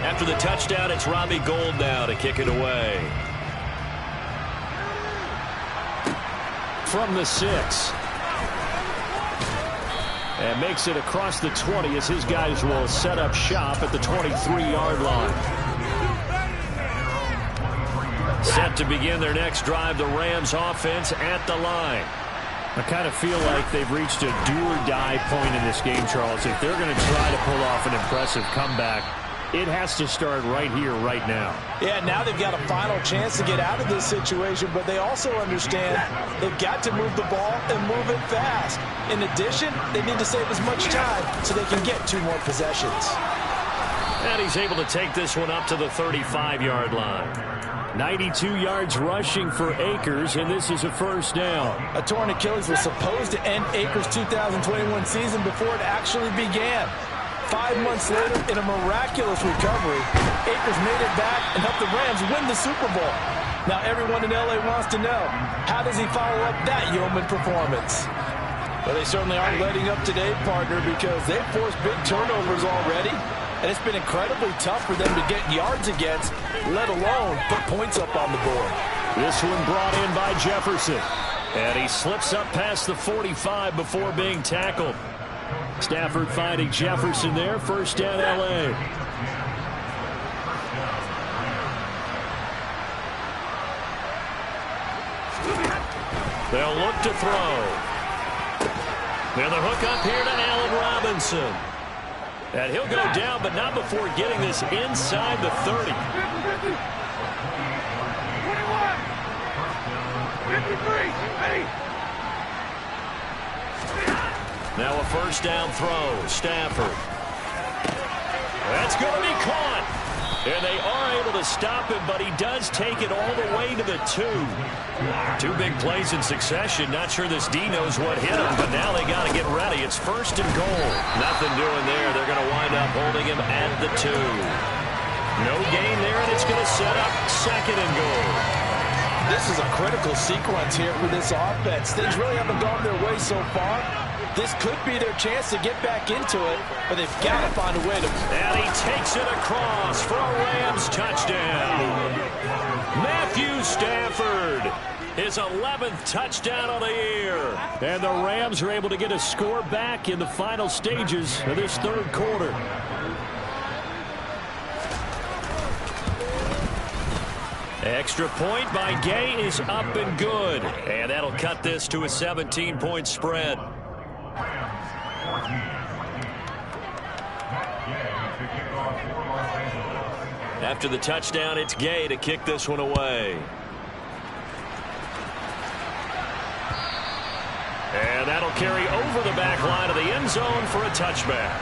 After the touchdown, it's Robbie Gould now to kick it away. From the 6. And makes it across the 20 as his guys will set up shop at the 23-yard line. Set to begin their next drive, the Rams offense at the line. I kind of feel like they've reached a do-or-die point in this game, Charles. If they're going to try to pull off an impressive comeback, it has to start right here, right now. Yeah, now they've got a final chance to get out of this situation, but they also understand they've got to move the ball and move it fast. In addition, they need to save as much time so they can get 2 more possessions. And he's able to take this one up to the 35-yard line. 92 yards rushing for Akers, and this is a first down. A torn Achilles was supposed to end Akers' 2021 season before it actually began. 5 months later, in a miraculous recovery, Akers made it back and helped the Rams win the Super Bowl. Now everyone in L.A. wants to know, how does he follow up that yeoman performance? Well, they certainly aren't letting up today, partner, because they've forced big turnovers already. And it's been incredibly tough for them to get yards against, let alone put points up on the board. This one brought in by Jefferson. And he slips up past the 45 before being tackled. Stafford finding Jefferson there. First down, L.A. They'll look to throw. And the hook up here to Allen Robinson. And he'll go down, but not before getting this inside the 30. 21, 53, ready. Now a first down throw. Stafford. That's going to be caught. And they are able to stop him, but he does take it all the way to the 2. 2 big plays in succession. Not sure this D knows what hit him, but now they got to get ready. It's first and goal. Nothing doing there. They're going to wind up holding him at the 2. No gain there, and it's going to set up second and goal. This is a critical sequence here for this offense. Things really haven't gone their way so far. This could be their chance to get back into it, but they've got to find a way to... And he takes it across for a Rams touchdown. Matthew Stafford, his 11th touchdown of the year. And the Rams are able to get a score back in the final stages of this third quarter. Extra point by Gay is up and good. And that'll cut this to a 17-point spread. After the touchdown, it's Gay to kick this one away. And that'll carry over the back line of the end zone for a touchback.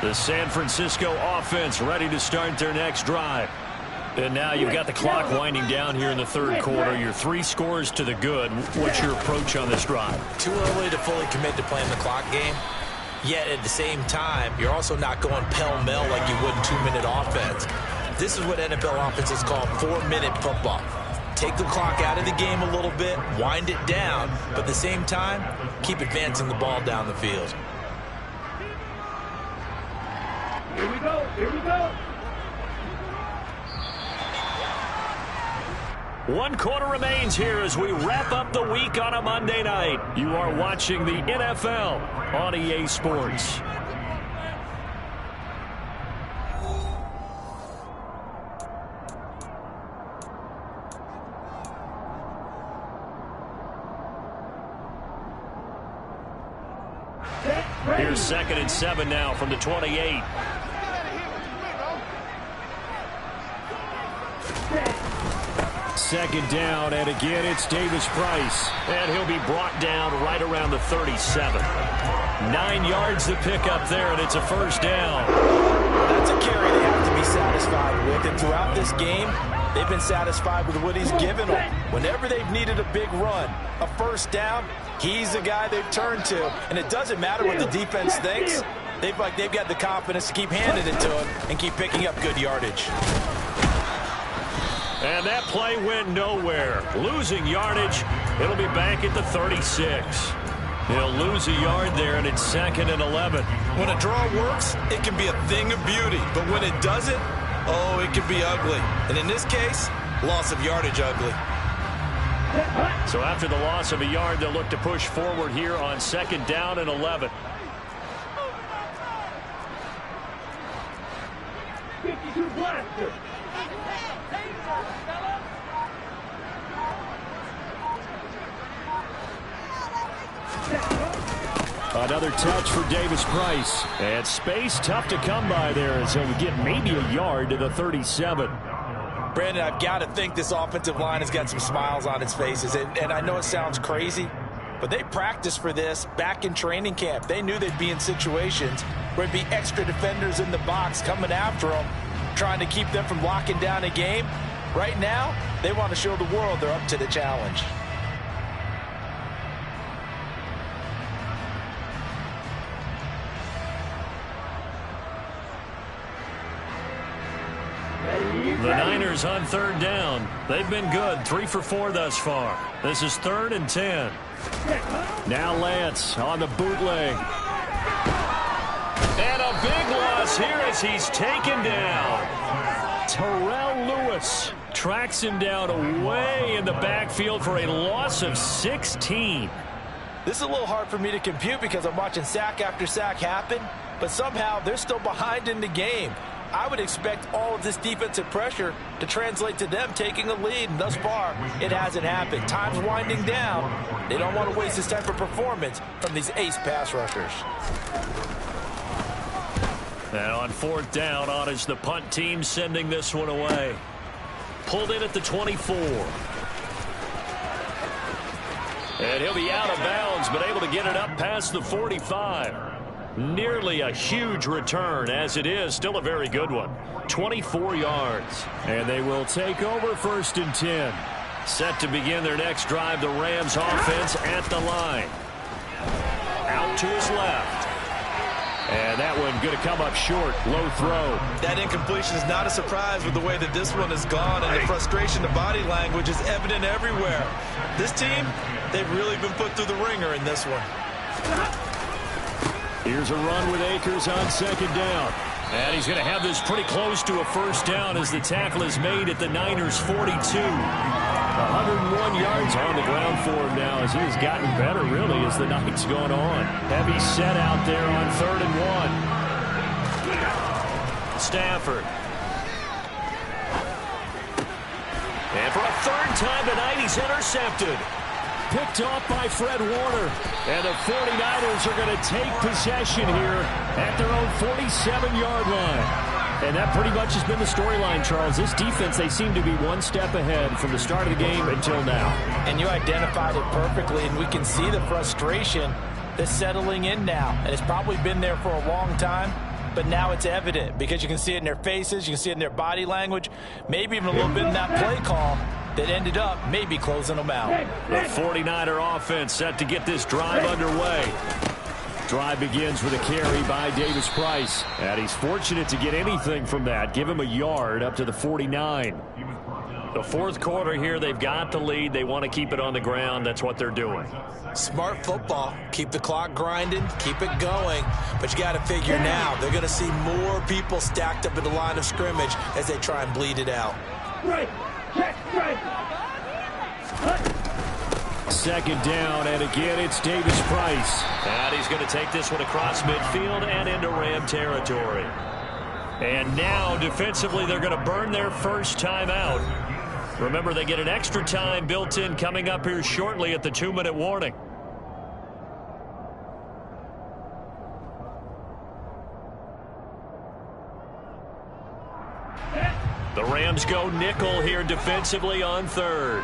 The San Francisco offense ready to start their next drive. And now you've got the clock winding down here in the third quarter. Your 3 scores to the good. What's your approach on this drive? Too early to fully commit to playing the clock game. Yet at the same time, you're also not going pell-mell like you would in 2-minute offense. This is what NFL offenses call 4-minute football. Take the clock out of the game a little bit, wind it down, but at the same time, keep advancing the ball down the field. Here we go, here we go. 1 quarter remains here as we wrap up the week on a Monday night. You are watching the NFL on EA Sports. Here's 2nd and 7 now from the 28. Second down, and again it's Davis Price. And he'll be brought down right around the 37. 9 yards to pick up there, and it's a first down. That's a carry they have to be satisfied with. And throughout this game, they've been satisfied with what he's given them. Whenever they've needed a big run, a first down, he's the guy they've turned to. And it doesn't matter what the defense thinks. They've got the confidence to keep handing it to him and keep picking up good yardage. And that play went nowhere. Losing yardage, it'll be back at the 36. He'll lose a yard there, and it's 2nd and 11. When a draw works, it can be a thing of beauty. But when it doesn't, oh, it can be ugly. And in this case, loss of yardage ugly. So after the loss of a yard, they'll look to push forward here on 2nd down and 11. 52 blaster. Another touch for Davis Price. And space tough to come by there as he'll get maybe a yard to the 37. Brandon, I've got to think this offensive line has got some smiles on its faces. And I know it sounds crazy, but they practiced for this back in training camp. They knew they'd be in situations where there'd be extra defenders in the box coming after them, trying to keep them from locking down a game. Right now, they want to show the world they're up to the challenge. The Niners on 3rd down. They've been good, 3 for 4 thus far. This is 3rd and 10. Now Lance on the bootleg. And a big loss here as he's taken down. Terrell Lewis tracks him down away in the backfield for a loss of 16. This is a little hard for me to compute because I'm watching sack after sack happen, but somehow they're still behind in the game. I would expect all of this defensive pressure to translate to them taking a lead, and thus far, it hasn't happened. Time's winding down. They don't want to waste this type of performance from these ace pass rushers. And on 4th down, on is the punt team sending this one away. Pulled in at the 24. And he'll be out of bounds, but able to get it up past the 45. Nearly a huge return, as it is still a very good one. 24 yards. And they will take over 1st and 10. Set to begin their next drive, the Rams offense at the line. Out to his left. And that one going to come up short. Low throw. That incompletion is not a surprise with the way that this one has gone, and the frustration, the body language is evident everywhere. This team, they've really been put through the ringer in this one. Here's a run with Akers on 2nd down. And he's going to have this pretty close to a 1st down as the tackle is made at the Niners' 42. 101 yards on the ground for him now as he has gotten better, really, as the night's gone on. Heavy set out there on 3rd and 1. Stafford. And for a 3rd time tonight, he's intercepted. Picked off by Fred Warner. And the 49ers are going to take possession here at their own 47-yard line. And that pretty much has been the storyline, Charles. This defense, they seem to be one step ahead from the start of the game until now. And you identified it perfectly, and we can see the frustration that's settling in now. And it's probably been there for a long time, but now it's evident because you can see it in their faces, you can see it in their body language, maybe even a little bit in that play call that ended up maybe closing them out. The 49er offense set to get this drive underway. Drive begins with a carry by Davis Price. And he's fortunate to get anything from that. Give him a yard up to the 49. The 4th quarter here, they've got the lead. They want to keep it on the ground. That's what they're doing. Smart football. Keep the clock grinding. Keep it going. But you got to figure now, they're going to see more people stacked up at the line of scrimmage as they try and bleed it out. Right. Check, right. 2nd down, and again, it's Davis Price. And he's going to take this one across midfield and into Ram territory. And now, defensively, they're going to burn their first time out. Remember, they get an extra time built in coming up here shortly at the 2-minute warning. The Rams go nickel here defensively on 3rd.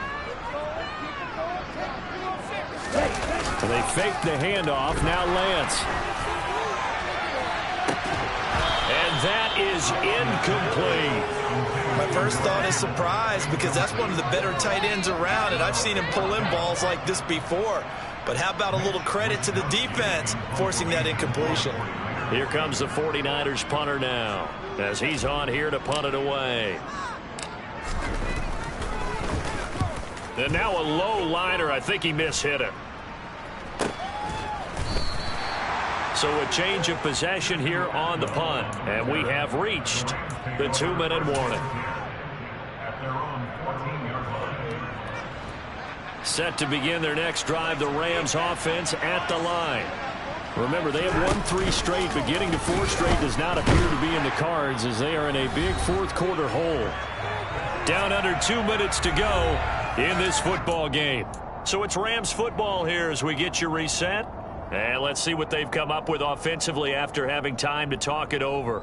So they fake the handoff. Now Lance. And that is incomplete. My first thought is surprise because that's one of the better tight ends around, and I've seen him pull in balls like this before. But how about a little credit to the defense forcing that incompletion? Here comes the 49ers punter now as he's on here to punt it away. And now a low liner. I think he mishit it. So a change of possession here on the punt. And we have reached the 2-minute warning. Set to begin their next drive, the Rams offense at the line. Remember, they have won 3 straight, but getting to 4 straight does not appear to be in the cards as they are in a big fourth-quarter hole. Down under 2 minutes to go in this football game. So it's Rams football here as we get you reset. And let's see what they've come up with offensively after having time to talk it over.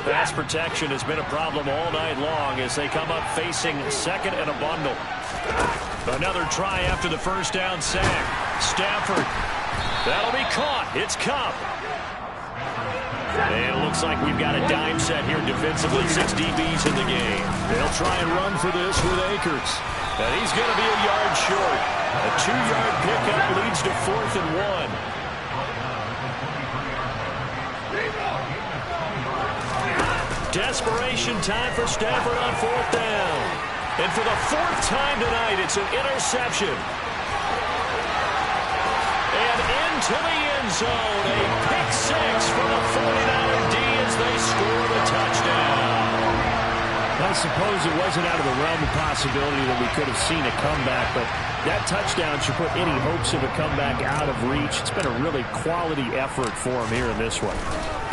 Pass protection has been a problem all night long as they come up facing second and a bundle. Another try after the first down sack. Stafford. That'll be caught. It's Kupp. And it looks like we've got a dime set here defensively. 6 DBs in the game. They'll try and run for this with Akers. And he's going to be a yard short. A 2-yard pickup leads to 4th and 1. Desperation time for Stafford on 4th down. And for the 4th time tonight, it's an interception. And into the end zone, a pick 6 for the 49er D as they score the touchdown. I suppose it wasn't out of the realm of possibility that we could have seen a comeback, but that touchdown should put any hopes of a comeback out of reach. It's been a really quality effort for him here in this one.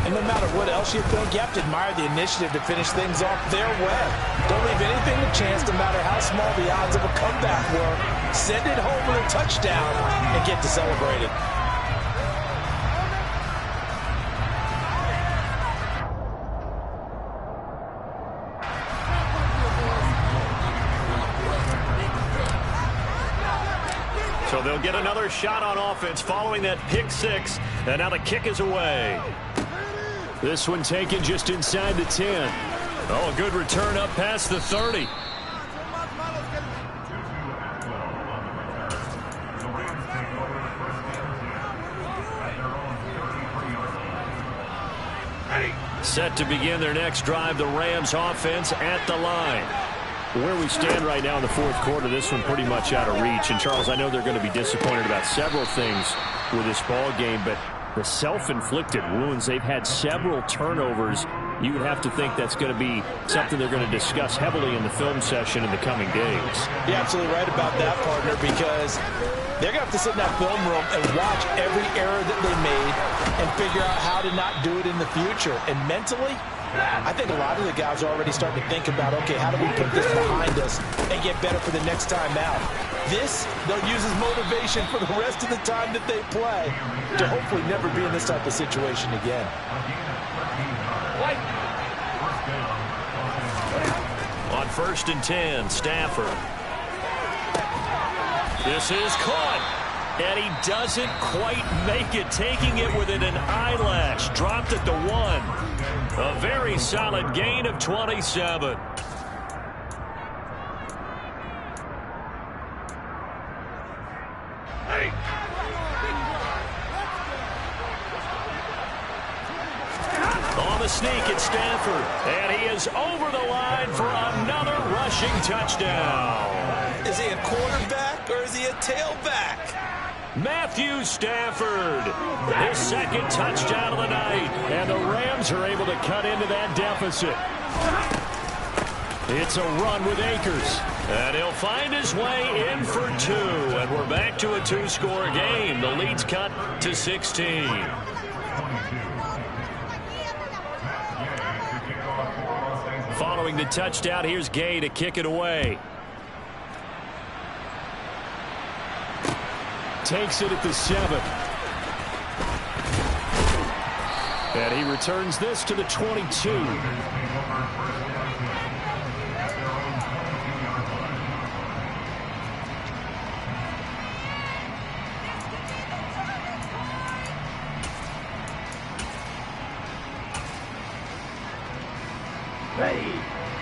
And no matter what else you think, you have to admire the initiative to finish things off their way. Don't leave anything to chance, no matter how small the odds of a comeback were. Send it home with a touchdown and get to celebrate it. So they'll get another shot on offense following that pick 6. And now the kick is away. This one taken just inside the 10. Oh, a good return up past the 30. Set to begin their next drive, the Rams offense at the line. Where we stand right now in the 4th quarter, this one pretty much out of reach. And, Charles, I know they're going to be disappointed about several things with this ball game, but the self-inflicted wounds, they've had several turnovers. You would have to think that's going to be something they're going to discuss heavily in the film session in the coming days. You're absolutely right about that, partner, because they're going to have to sit in that film room and watch every error that they made and figure out how to not do it in the future. And mentally, I think a lot of the guys are already starting to think about, okay, how do we put this behind us and get better for the next time out? This, they'll use as motivation for the rest of the time that they play to hopefully never be in this type of situation again. On 1st and 10, Stafford. This is caught. And he doesn't quite make it, taking it within an eyelash. Dropped at the 1. A very solid gain of 27. On the sneak, it's Stafford. And he is over the line for another rushing touchdown. Is he a quarterback or is he a tailback? Matthew Stafford, his 2nd touchdown of the night, and the Rams are able to cut into that deficit. It's a run with Akers, and he'll find his way in for 2, and we're back to a 2-score game. The lead's cut to 16. Following the touchdown, here's Gay to kick it away. Takes it at the 7. And he returns this to the 22.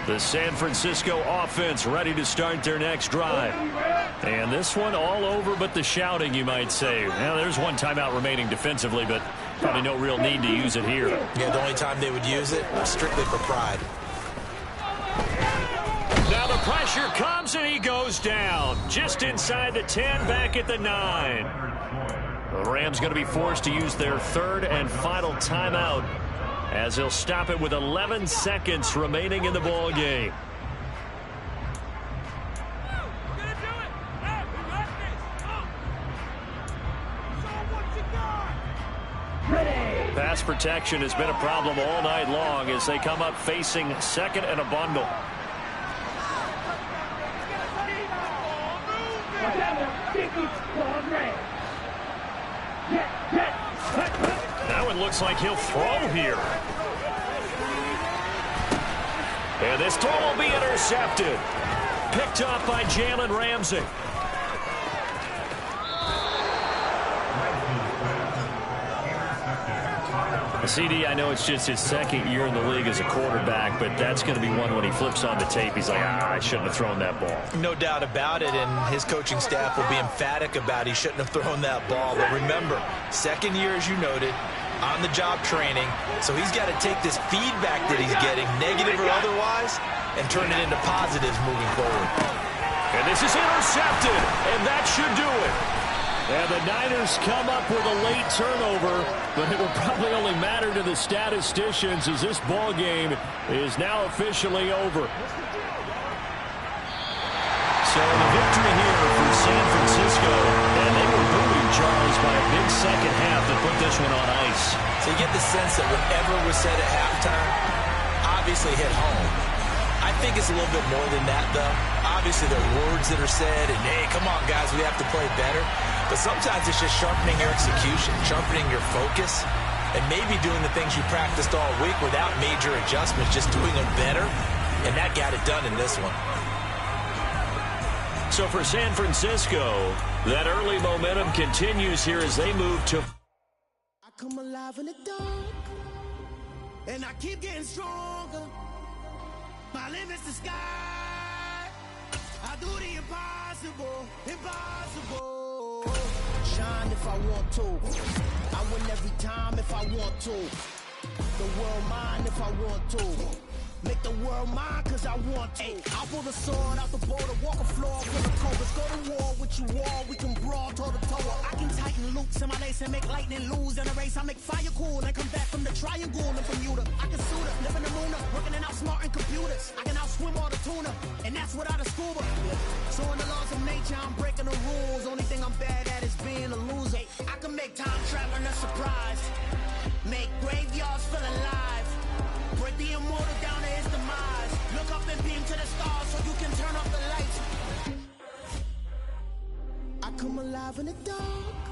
The San Francisco offense ready to start their next drive. And this one all over but the shouting, you might say. Now, there's one timeout remaining defensively, but probably no real need to use it here. Yeah, the only time they would use it was strictly for pride. comes and he goes down. Just inside the 10, back at the 9. The Rams going to be forced to use their third and final timeout as they'll stop it with 11 seconds remaining in the ball game. Pass protection has been a problem all night long as they come up facing second and a bundle. Now it looks like he'll throw here. And this throw will be intercepted. Picked up by Jalen Ramsey. CD, I know it's just his second year in the league as a quarterback, but that's going to be one when he flips on the tape. He's like, I shouldn't have thrown that ball. No doubt about it, and his coaching staff will be emphatic about he shouldn't have thrown that ball. But remember, second year, as you noted, on-the-job training, so he's got to take this feedback that he's getting, negative or otherwise, and turn it into positives moving forward. And this is intercepted, and that should do it. And the Niners come up with a late turnover, but it will probably only matter to the statisticians as this ball game is now officially over. So the victory here for San Francisco, and they were booting Charles by a big second half that put this one on ice. So you get the sense that whatever was said at halftime obviously hit home. I think it's a little bit more than that, though. Obviously, there are words that are said, and, hey, come on, guys, we have to play better. But sometimes it's just sharpening your execution, sharpening your focus, and maybe doing the things you practiced all week without major adjustments, just doing them better, and that got it done in this one. So for San Francisco, that early momentum continues here as they move to... I come alive in the dark, and I keep getting stronger. My limit's the sky. I do the impossible, impossible. Shine if I want to. I win every time if I want to. The world mine if I want to. Make the world mine cause I want to. I'll pull the sword out the border, walk a floor full of cobras. Go to war with you all, we can brawl toe to toe. I can tighten loops in my lace and make lightning lose in a race. I make fire cool and come back from the triangle in Bermuda. I can suit up, live in the moon up, working and outsmarting computers. I can outswim all the tuna, and that's without a scuba. So in the laws of nature, I'm breaking the rules. Only thing I'm bad at is being a loser. I can make time traveling a surprise. Make graveyards feel alive. Break the immortal down to his demise. Look up and beam to the stars so you can turn off the lights. I come alive in the dark.